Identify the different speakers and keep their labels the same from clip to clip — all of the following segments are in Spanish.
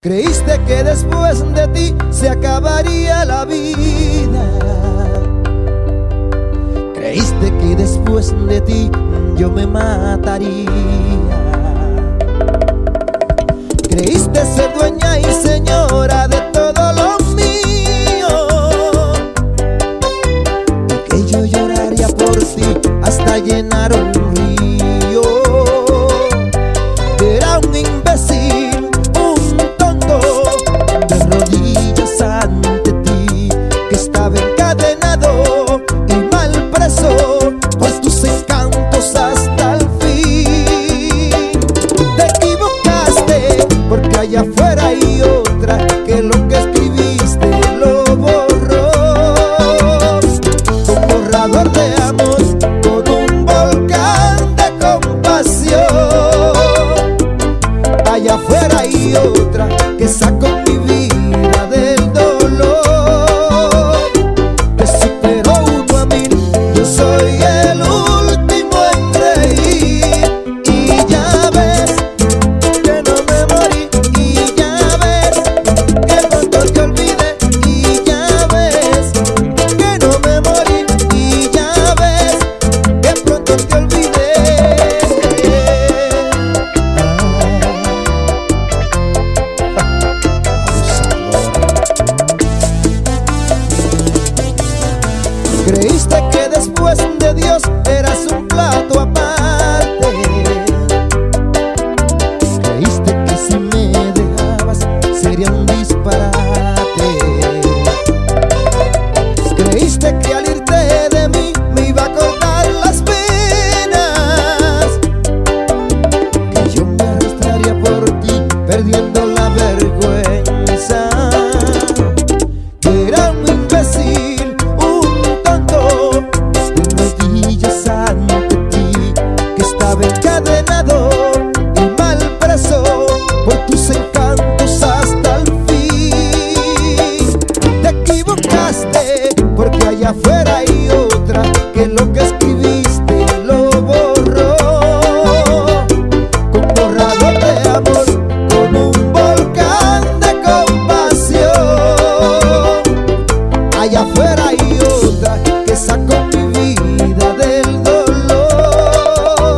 Speaker 1: Creíste que después de ti se acabaría la vida. Creíste que después de ti yo me mataría. Creíste ser dueña y señora de todo lo mío, y que yo lloraría por ti hasta llenar un río. Era un imbécil, un tonto, de rodillas ante ti, que estaba encadenado y mal preso por tus encantos hasta el fin. Te equivocaste porque allá afuera hay otra que lo que escribiste lo borró. Con borrador de amor, con un volcán de compasión. Allá afuera hay otra que sacó mi vida del dolor. Te superó 1 a 1000, yo soy el último en reír. Y ya ves que no me morí, y ya ves que pronto te olvidé, y ya ves que no me morí, y ya ves que pronto te olvidé. Creíste que después de Dios eras un plato aparte. Creíste que si me dejabas sería un disparate. Creíste que al irte de mí me iba a cortar las penas, que yo me arrastraría por ti perdiendo la vergüenza. Que era un imbécil, un tonto, de rodillas ante ti, que estaba encadenado y mal preso por tus encantos hasta el fin. Te equivocaste porque allá afuera hay otra que lo que escribiste lo borró. Con borrador de amor, con un volcán de compasión. Allá afuera hay otra que sacó mi vida del dolor.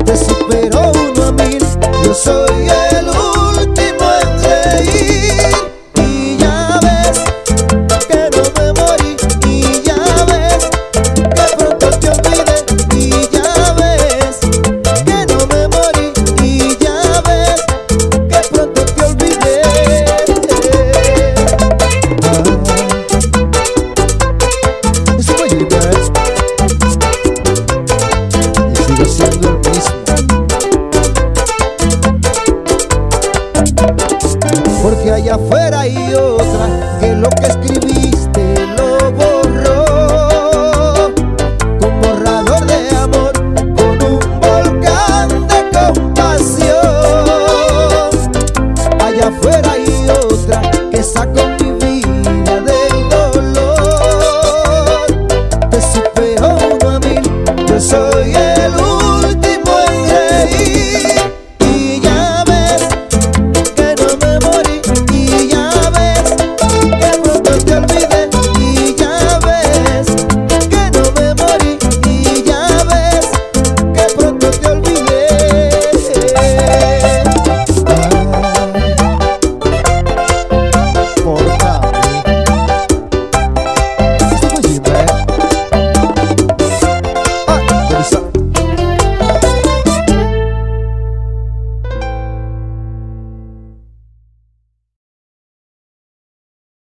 Speaker 1: Te superó 1 a 1000, yo soy el último en reír. Y ya ves que no me morí, y ya ves que pronto te olvidé, y ya ves que no me morí, y ya ves que pronto te olvidé. Es como Gilbert, y sigo siendo el mismo, porque allá afuera hay otra que lo que escribiste